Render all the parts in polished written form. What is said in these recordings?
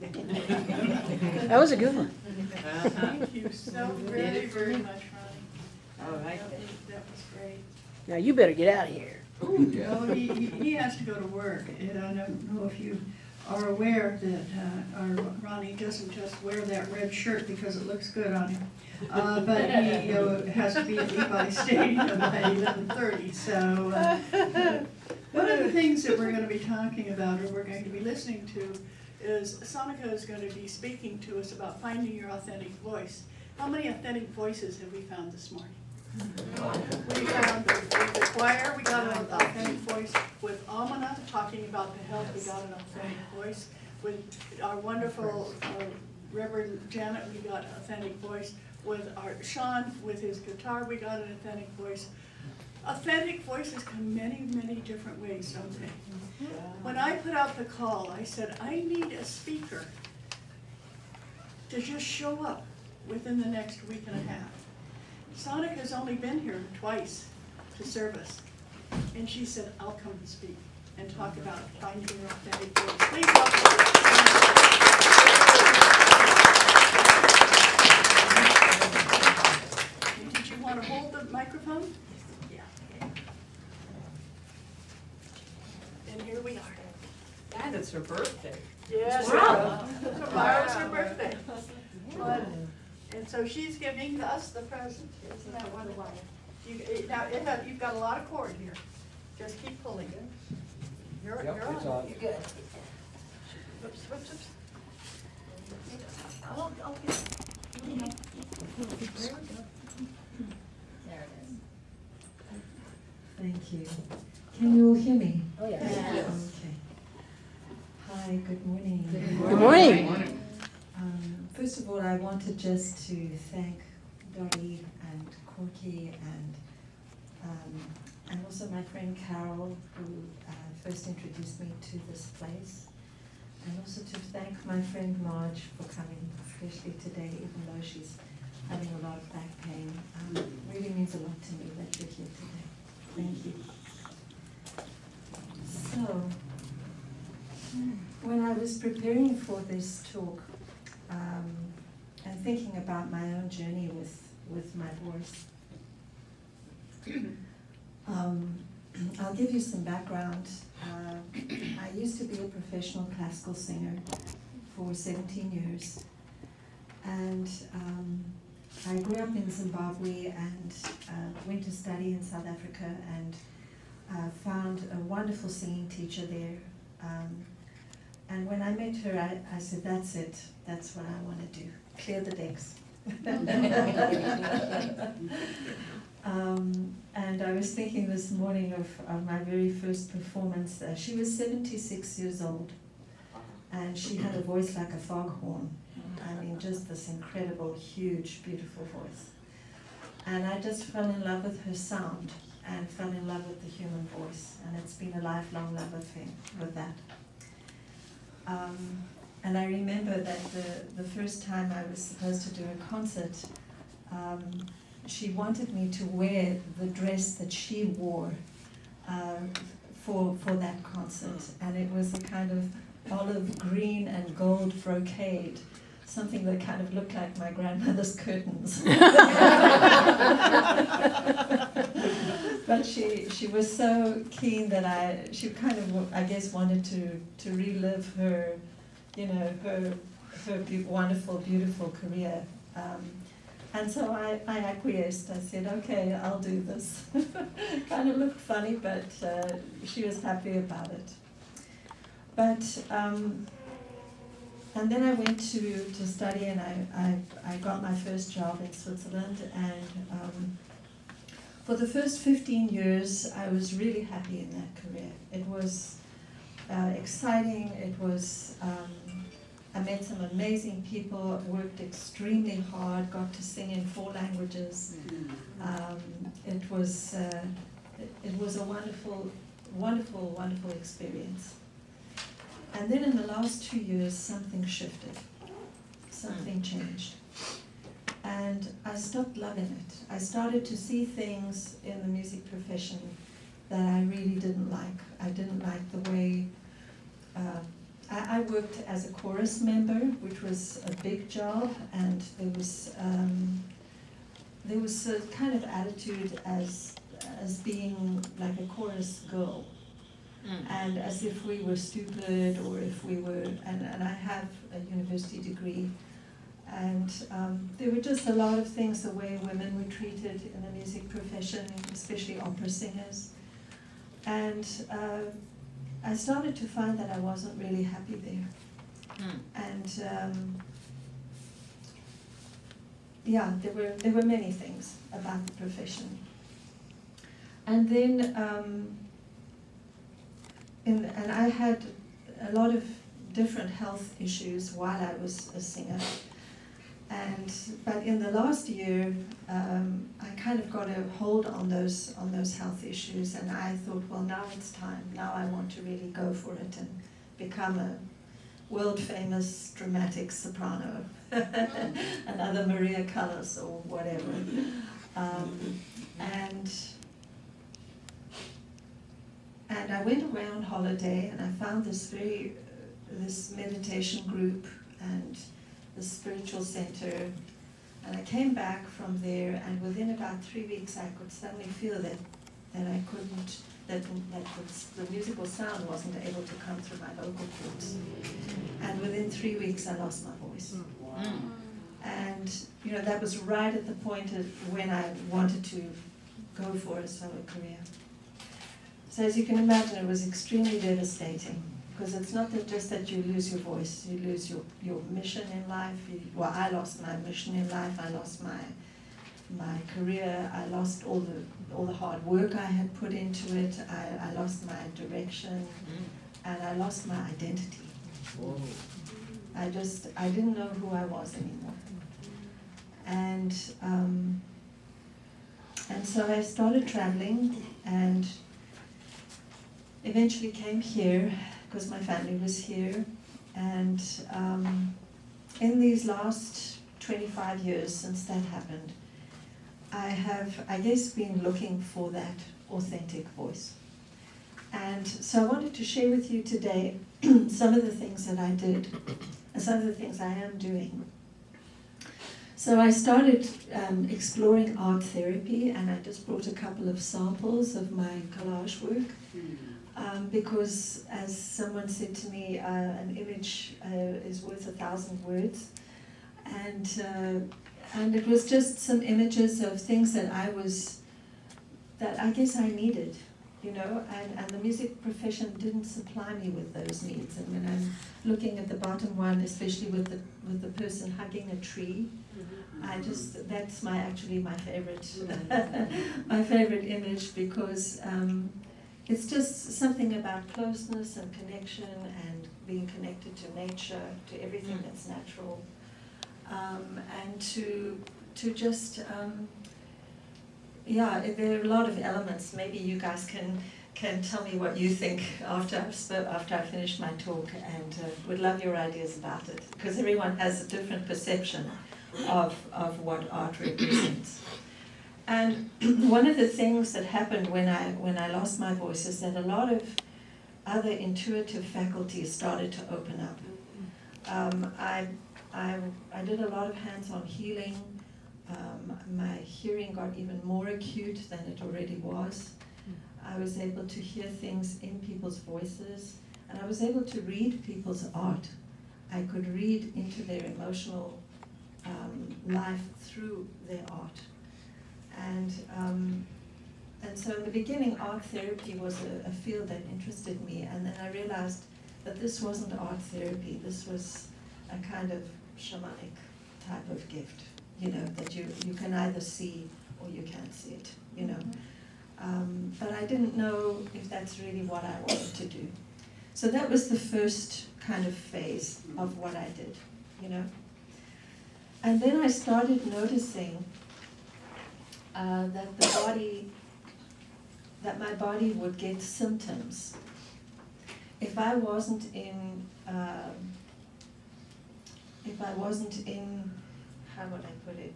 That was a good one. Thank you so very, very much, Ronnie. All right. That was great. Now you better get out of here. Oh, he has to go to work, and I don't know if you are aware that Ronnie doesn't just wear that red shirt because it looks good on him, but he has to be at Levi Stadium by 11:30. So one of the things that we're going to be talking about, or we're going to be listening to, is Sonika is going to be speaking to us about finding your authentic voice. How many authentic voices have we found this morning? We found the choir, we got an authentic voice. With Amina talking about the health, we got an authentic voice. With our wonderful Reverend Janet, we got an authentic voice. With our Sean, with his guitar, we got an authentic voice. Authentic voices come many, many different ways, don't they? When I put out the call, I said, I need a speaker to just show up within the next week and a half. Sonika has only been here twice to service, and she said, I'll come and speak and talk about finding your authentic voice. Please welcome her. Did you want to hold the microphone? Yeah. And here we are. And it's her birthday. Yes, Wow. tomorrow's her birthday. And so she's giving us the present. Isn't that wonderful? Now, you've got a lot of cord here. Just keep pulling it. You're on. You're good. Whoops, whoops, whoops. I'll get it. There we go. There it is. Thank you. Can you all hear me? Oh, yes. Yes. Okay. Hi, good morning. Good morning. First of all, I wanted just to thank Dottie and Corky and also my friend Carol, who first introduced me to this place, and also to thank my friend Marge for coming, especially today, even though she's having a lot of back pain. It really means a lot to me that you're here today. Thank you. So, when I was preparing for this talk, and thinking about my own journey with my voice, I'll give you some background. I used to be a professional classical singer for 17 years, and I grew up in Zimbabwe and went to study in South Africa, and found a wonderful singing teacher there. And when I met her, I said, that's it. That's what I want to do. Clear the decks. And I was thinking this morning of my very first performance. She was 76 years old, and she had a voice like a foghorn. I mean, just this incredible, huge, beautiful voice. And I just fell in love with her sound and fell in love with the human voice. And it's been a lifelong love affair with that. And I remember that the first time I was supposed to do a concert, she wanted me to wear the dress that she wore for that concert. And it was a kind of olive green and gold brocade, something that kind of looked like my grandmother's curtains. But she was so keen that she kind of, I guess, wanted to relive her, her wonderful, beautiful career. And so I acquiesced. I said, okay, I'll do this. Kind of looked funny, but she was happy about it. But, and then I went to study, and I got my first job in Switzerland, and for the first 15 years, I was really happy in that career. It was exciting. It was, I met some amazing people, worked extremely hard, got to sing in 4 languages. It was a wonderful, wonderful, wonderful experience. And then in the last 2 years, something shifted. Something changed. And I stopped loving it. I started to see things in the music profession that I really didn't like. I didn't like the way I worked as a chorus member, which was a big job, and there was a kind of attitude as being like a chorus girl, and as if we were stupid, or if we were, and I have a university degree, and there were just a lot of things, the way women were treated in the music profession, especially opera singers, and I started to find that I wasn't really happy there. And yeah, there were many things about the profession. And then, and I had a lot of different health issues while I was a singer. But in the last year, I kind of got a hold on those health issues, and I thought, well, now it's time. Now I want to really go for it and become a world famous dramatic soprano, another Maria Callas or whatever. And I went away on holiday, and I found this meditation group and the spiritual center, and I came back from there, and within about 3 weeks I could suddenly feel that I couldn't, that the musical sound wasn't able to come through my vocal cords, and within 3 weeks I lost my voice. And that was right at the point of when I wanted to go for a solo career. So as you can imagine, it was extremely devastating. Because it's not just that you lose your voice, you lose your mission in life. Well, I lost my mission in life, I lost my career, I lost all the hard work I had put into it, I lost my direction, and I lost my identity. Whoa. I didn't know who I was anymore. And so I started traveling, and eventually came here, because my family was here, and in these last 25 years since that happened, I have, I guess, been looking for that authentic voice. And so I wanted to share with you today some of the things that I did, and some of the things I am doing. So I started exploring art therapy, and I just brought a couple of samples of my collage work. Because, as someone said to me, an image is worth 1,000 words, and it was just some images of things that I guess I needed, and the music profession didn't supply me with those needs. And when I'm looking at the bottom one, especially with the person hugging a tree, that's actually my favorite my favorite image, because it's just something about closeness and connection and being connected to nature, to everything that's natural, and to just, there are a lot of elements. Maybe you guys can tell me what you think after I finish my talk, and would love your ideas about it, because everyone has a different perception of what art represents. And one of the things that happened when I lost my voice is that a lot of other intuitive faculties started to open up. I did a lot of hands-on healing. My hearing got even more acute than it already was. I was able to hear things in people's voices, and I was able to read people's art. I could read into their emotional life through their art. And so in the beginning, art therapy was a field that interested me, and then I realized that this wasn't art therapy. This was a kind of shamanic type of gift, that you can either see or you can't see it, But I didn't know if that's really what I wanted to do. So that was the first kind of phase of what I did, And then I started noticing that my body would get symptoms if I wasn't in how would I put it?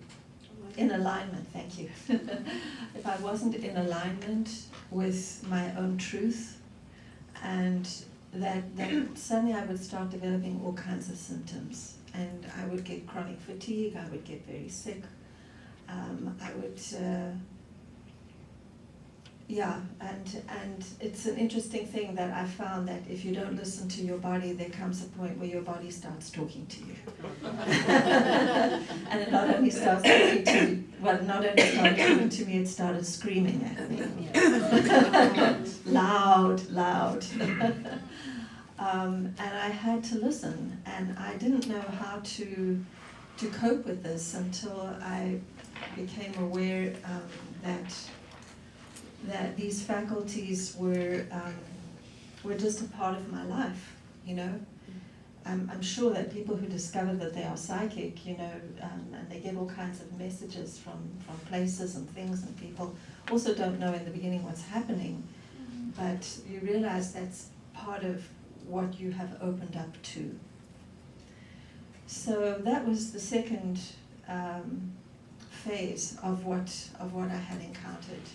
In alignment, thank you. If I wasn't in alignment with my own truth, and that suddenly I would start developing all kinds of symptoms, and I would get chronic fatigue, I would get very sick, I would, and it's an interesting thing that I found that if you don't listen to your body, there comes a point where your body starts talking to you. And it not only starts talking to me, well, not only started talking to me, it started screaming at me. Loud. And I had to listen, and I didn't know how to cope with this until I became aware that these faculties were just a part of my life, you know. I'm sure that people who discover that they are psychic, you know, and they get all kinds of messages from places and things and people, also don't know in the beginning what's happening, but you realize that's part of what you have opened up to. So that was the second phase of what I had encountered.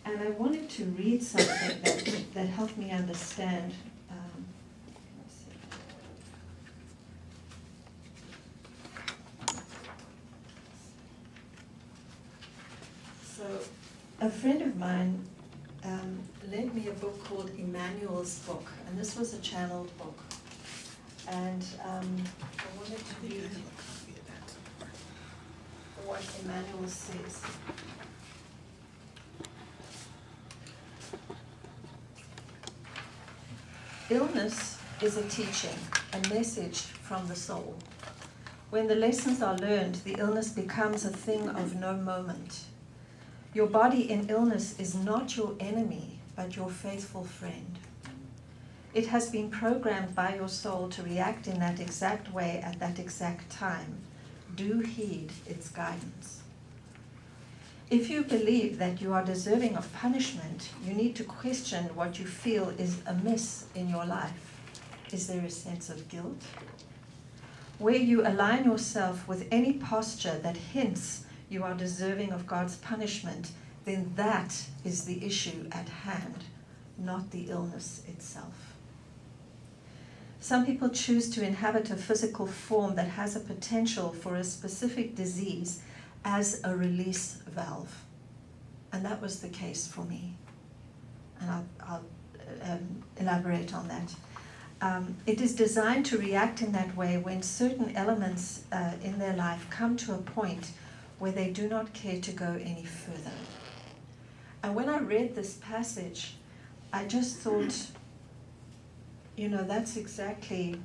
And I wanted to read something that helped me understand. Let's see. So, a friend of mine lent me a book called Emmanuel's Book, and this was a channeled book. And I wanted to read what Emmanuel says. Illness is a teaching, a message from the soul. When the lessons are learned, the illness becomes a thing of no moment. Your body in illness is not your enemy, but your faithful friend. It has been programmed by your soul to react in that exact way at that exact time. Do heed its guidance. If you believe that you are deserving of punishment, you need to question what you feel is amiss in your life. Is there a sense of guilt? Where you align yourself with any posture that hints you are deserving of God's punishment, then that is the issue at hand, not the illness itself. Some people choose to inhabit a physical form that has a potential for a specific disease as a release valve. And that was the case for me. And I'll elaborate on that. It is designed to react in that way when certain elements in their life come to a point where they do not care to go any further. And when I read this passage, I just thought, you know, that's exactly,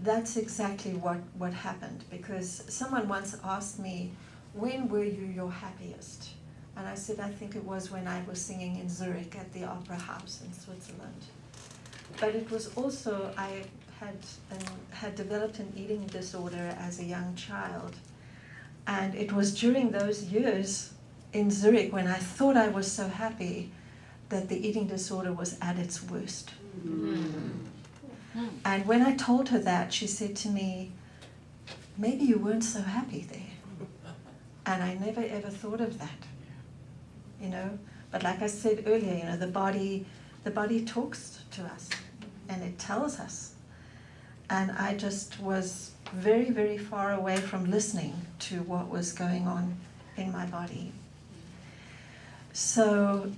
that's exactly what happened, because someone once asked me, when were you your happiest? And I said, I think it was when I was singing in Zurich at the Opera House in Switzerland. But it was also, I had developed an eating disorder as a young child. And it was during those years in Zurich when I thought I was so happy that the eating disorder was at its worst. And when I told her that, she said to me, maybe you weren't so happy there. And I never ever thought of that, you know. But like I said earlier, you know, the body talks to us and it tells us. And I just was very, very far away from listening to what was going on in my body. So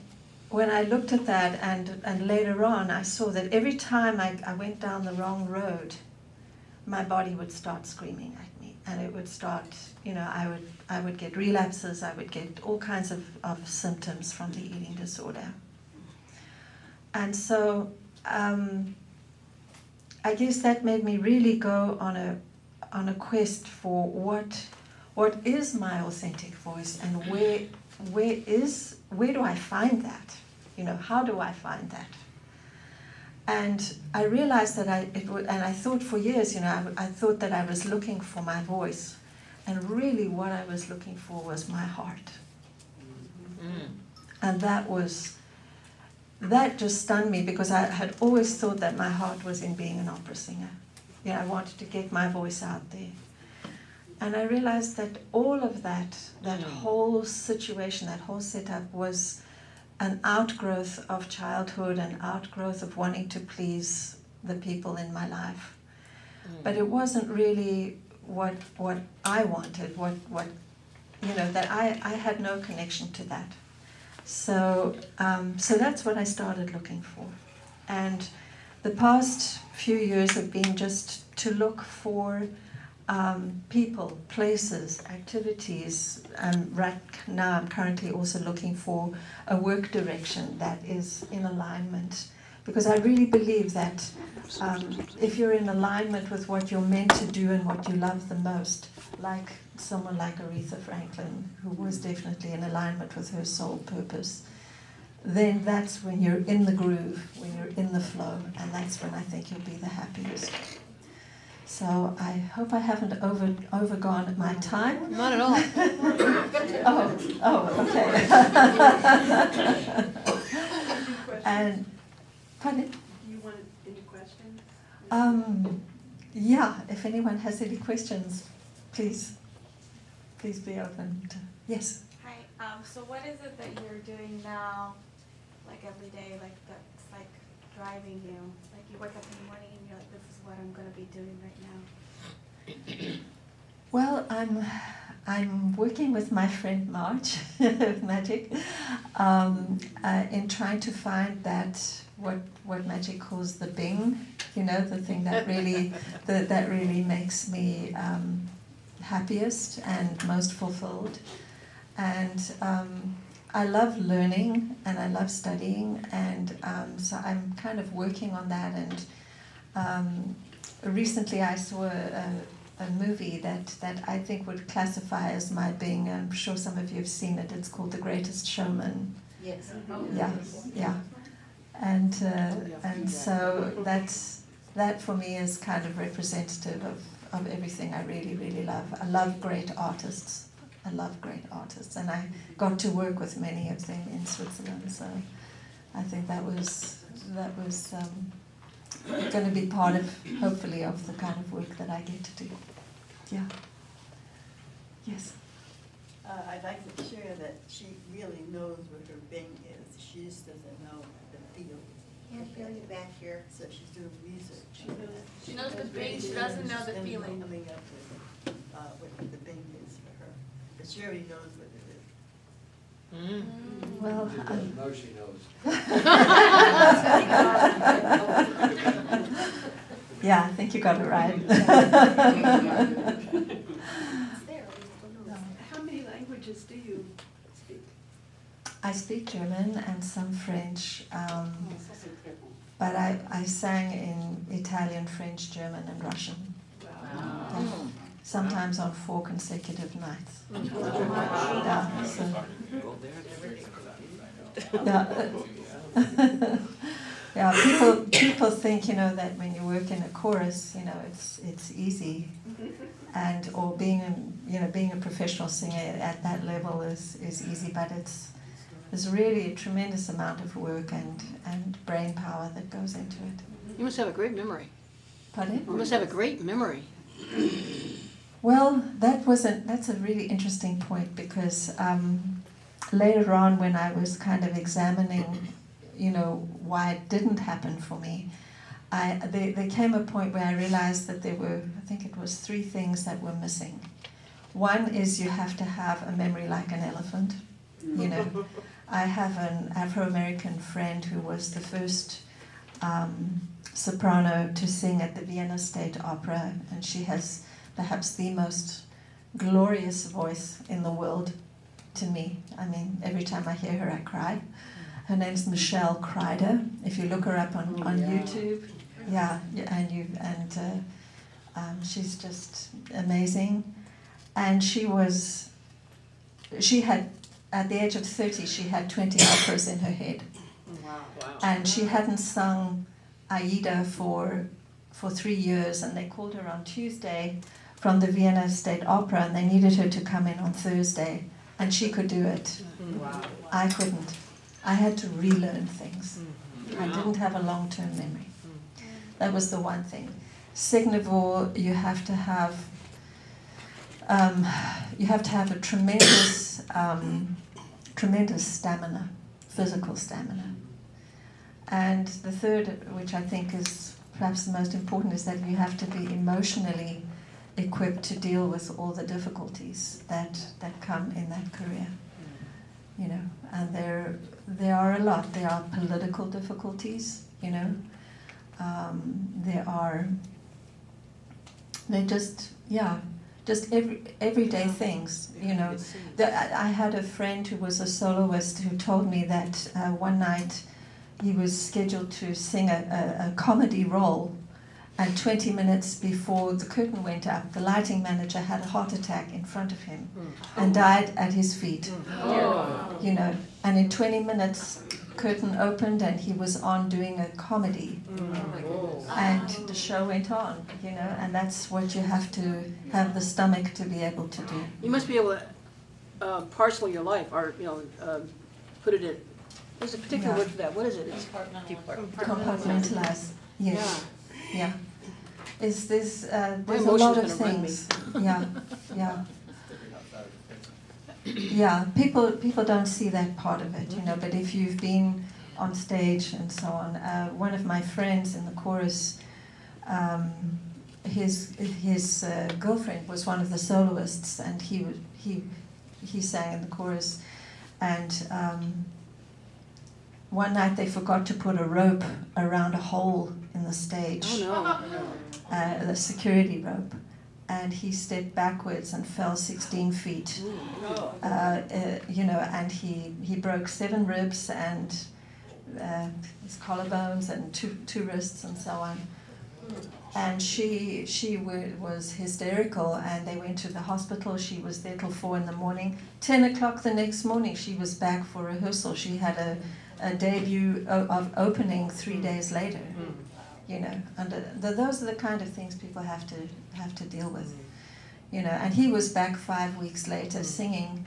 when I looked at that and later on, I saw that every time I went down the wrong road, my body would start screaming at me. And it would start, you know, I would get relapses, I would get all kinds of symptoms from the eating disorder. And so I guess that made me really go on a quest for what is my authentic voice, and where do I find that? You know, how do I find that? And I realized that and I thought for years, you know, I thought that I was looking for my voice, and really what I was looking for was my heart. And that just stunned me, because I had always thought that my heart was in being an opera singer. You know, I wanted to get my voice out there. And I realized that all of that whole situation, that whole setup was an outgrowth of childhood, an outgrowth of wanting to please the people in my life. But it wasn't really what I wanted, what that I had no connection to that. So that's what I started looking for. And the past few years have been just to look for people, places, activities. Right now I'm currently also looking for a work direction that is in alignment. Because I really believe that if you're in alignment with what you're meant to do and what you love the most, like someone like Aretha Franklin, who was definitely in alignment with her soul purpose, then that's when you're in the groove, when you're in the flow, and that's when I think you'll be the happiest. So I hope I haven't overgone my time. Not at all. Okay. And pardon? You wanted any questions? Yeah, if anyone has any questions, please be open to, yes. Hi, so what is it that you're doing now, like every day, like that's like driving you? Like you wake up in the morning and you're like, this is what I'm gonna be doing right now. Well, I'm working with my friend Marge, Magic, in trying to find that what Magic calls the bing, the thing that really that really makes me happiest and most fulfilled. And I love learning and I love studying, and so I'm kind of working on that. And recently I saw a movie that I think would classify as my being. I'm sure some of you have seen it. It's called The Greatest Showman. Yes. Yeah. And so that for me is kind of representative of everything I really, really love. I love great artists. And I got to work with many of them in Switzerland. So I think that was going to be part of, hopefully, of the kind of work that I get to do. Yeah. Yes. I'd like to share that she really knows what her bing is. She just doesn't know the field. Can't feel you back here. So she's doing research. She knows the bing, she doesn't know the feeling. Coming up with what the bing is for her. But she already knows what it is. Well, She doesn't know she knows. yeah, I think you got it right. How many languages do you speak? I speak German and some French, but I sang in Italian, French, German, and Russian. Wow. Yeah. Sometimes on 4 consecutive nights. Yeah, so, yeah, people think, that when you work in a chorus, it's easy, or being a professional singer at that level is easy, but there's really a tremendous amount of work and brain power that goes into it. You must have a great memory. Pardon? You must have a great memory. Well, that's a really interesting point, because later on, when I was kind of examining, why it didn't happen for me, there came a point where I realized that there were, I think it was 3 things that were missing. One is you have to have a memory like an elephant. I have an Afro-American friend who was the first soprano to sing at the Vienna State Opera, and she has perhaps the most glorious voice in the world to me. I mean, every time I hear her, I cry. Her name's Michelle Kreider. If you look her up on YouTube, she's just amazing. And she had, at the age of 30, she had 20 operas in her head. Wow. And she hadn't sung Aida for 3 years, and they called her on Tuesday from the Vienna State Opera, and they needed her to come in on Thursday, and she could do it. Wow. I couldn't. I had to relearn things. I didn't have a long-term memory. That was the one thing. Second of all, you have to have a tremendous stamina physical stamina. And the third, which I think is perhaps the most important, is that you have to be emotionally equipped to deal with all the difficulties that come in that career. You know, and there are a lot. There are political difficulties, you know. They're just everyday things, you know. I had a friend who was a soloist who told me that one night he was scheduled to sing a comedy role, and 20 minutes before the curtain went up, the lighting manager had a heart attack in front of him and died at his feet. You know, and in 20 minutes, curtain opened and he was on doing a comedy. And the show went on, you know, and that's what you have to have the stomach to be able to do. You must be able to parcel your life, or, you know, put it in, there's a particular Yeah. word for that. What is it? It's Compartmentalize. Yes. Yeah. There's a emotions lot of gonna run me. things. Yeah. Yeah. Yeah. People don't see that part of it, you know. But if you've been on stage and so on, one of my friends in the chorus, his girlfriend was one of the soloists, and he sang in the chorus, and one night they forgot to put a rope around a hole in the stage. Oh no. The security rope, and he stepped backwards and fell 16 feet. You know, and he broke 7 ribs and his collarbones and two wrists and so on. And she was hysterical, and they went to the hospital. She was there till 4 a.m. 10 o'clock the next morning, she was back for rehearsal. She had a debut of opening 3 days later. You know, and those are the kind of things people have to deal with. You know, and he was back 5 weeks later singing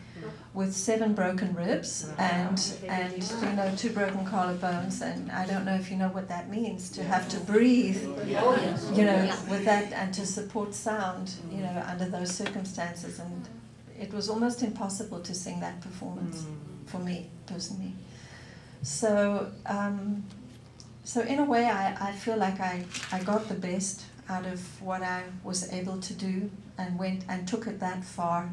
with 7 broken ribs and you know, 2 broken collarbones, and I don't know if you know what that means, to have to breathe, you know, with that, and to support sound, you know, under those circumstances. And it was almost impossible to sing that performance for me personally. So so in a way, I feel like I got the best out of what I was able to do, and went and took it that far.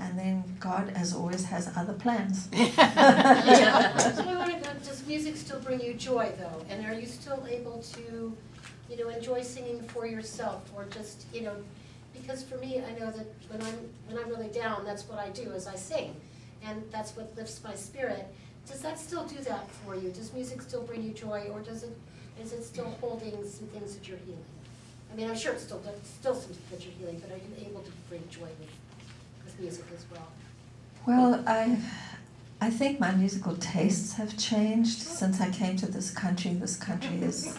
And then God, as always, has other plans. So I wanted to know, does music still bring you joy, though? And are you still able to, you know, enjoy singing for yourself, or just, you know, because for me, I know that when I'm really down, that's what I do, is I sing, and that's what lifts my spirit. Does that still do that for you? Does music still bring you joy, or is it still holding some things that you're healing? I mean, I'm sure it's still some that you're healing, but are you able to bring joy with music as well? Well, I think my musical tastes have changed since I came to this country. This country is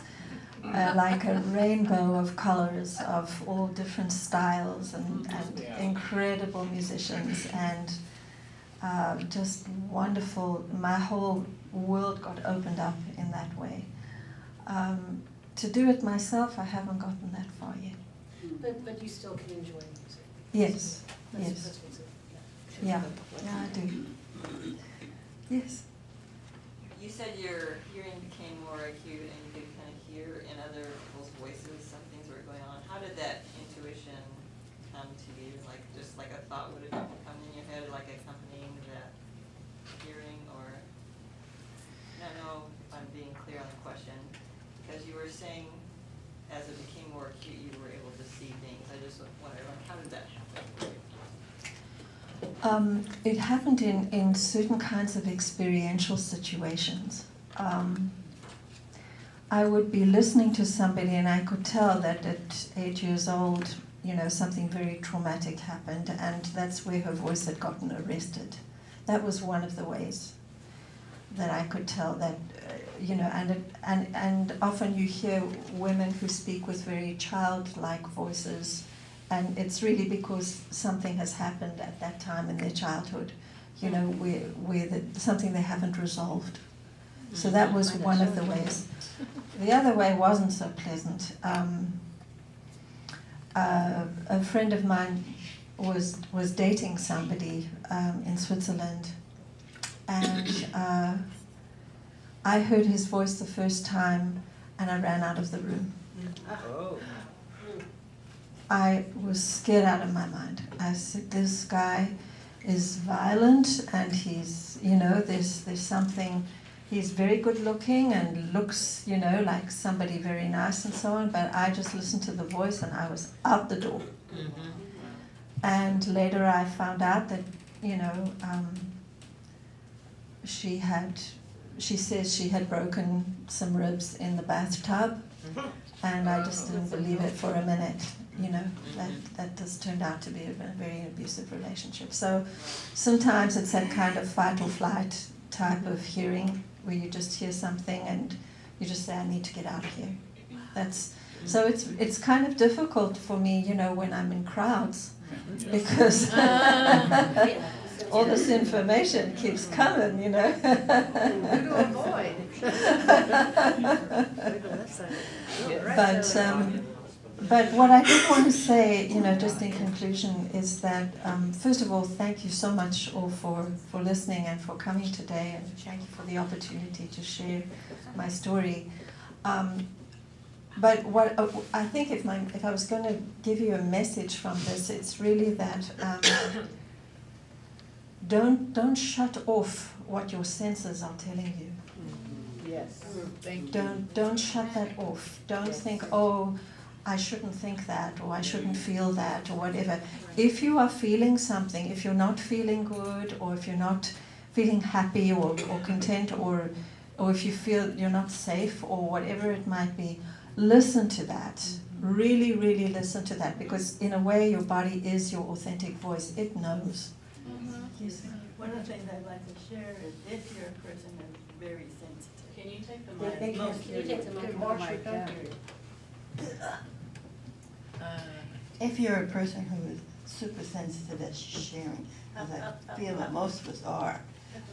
like a rainbow of colors, of all different styles, and incredible musicians, and just wonderful. My whole world got opened up in that way. To do it myself, I haven't gotten that far yet. But you still can enjoy music. Yes, That's yes. what's it, Yeah, I do. Yes. You said your hearing became more acute and you could kind of hear in other people's voices some things were going on. How did that intuition come to you? Like, just like a thought would have come in your head, like accompanying that hearing, or? I don't know if I'm being clear on the question, because you were saying as it became more acute, you were able to see things. I just wonder, how did that happen? It happened in certain kinds of experiential situations. I would be listening to somebody and I could tell that at 8 years old, you know, something very traumatic happened, and that's where her voice had gotten arrested. That was one of the ways that I could tell that, you know, and often you hear women who speak with very childlike voices, and it's really because something has happened at that time in their childhood, you know, where something they haven't resolved. So that was one of the ways. The other way wasn't so pleasant. A friend of mine was dating somebody in Switzerland, and I heard his voice the first time and I ran out of the room. Oh. I was scared out of my mind. I said, this guy is violent and he's, there's something, he's very good looking and looks, like somebody very nice and so on, but I just listened to the voice and I was out the door. And later I found out that, she says she had broken some ribs in the bathtub, and I just didn't believe it for a minute. That just turned out to be a very abusive relationship. So sometimes it's that kind of fight or flight type of hearing where you just hear something and you just say, I need to get out of here. So it's kind of difficult for me, when I'm in crowds, because all this information keeps coming, Who to avoid? But what I did want to say, just in conclusion, is that first of all, thank you so much all for listening and for coming today, and thank you for the opportunity to share my story. But what I think, if I was going to give you a message from this, it's really that don't shut off what your senses are telling you. Yes. Thank you. Don't shut that off. Don't think, oh, I shouldn't think that, or I shouldn't feel that, or whatever. If you are feeling something, if you're not feeling good, or if you're not feeling happy or content, or if you feel you're not safe, or whatever it might be, listen to that. Really, really listen to that, because in a way your body is your authentic voice. It knows. Yes. One of the things I'd like to share is if you're a person who's very sensitive. Can you take the They mic? can't Can you take the mic? If you're a person who is super sensitive as sharing, as I feel that most of us are,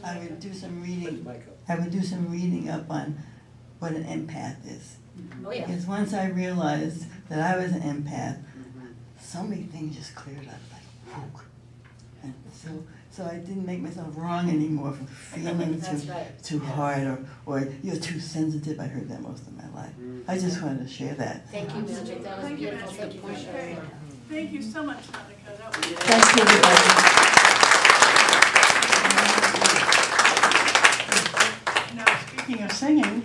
I would do some reading. I would do some reading up on what an empath is. Oh, yeah. Because once I realized that I was an empath, so many things just cleared up, like, whew. And so I didn't make myself wrong anymore for feeling too hard or you're too sensitive. I heard that most of my life. I just wanted to share that. Thank you, Magic, that was Thank you, beautiful, thank you for sharing. Thank you so much, Sonika. That was Thank you, everybody. Now, speaking of singing,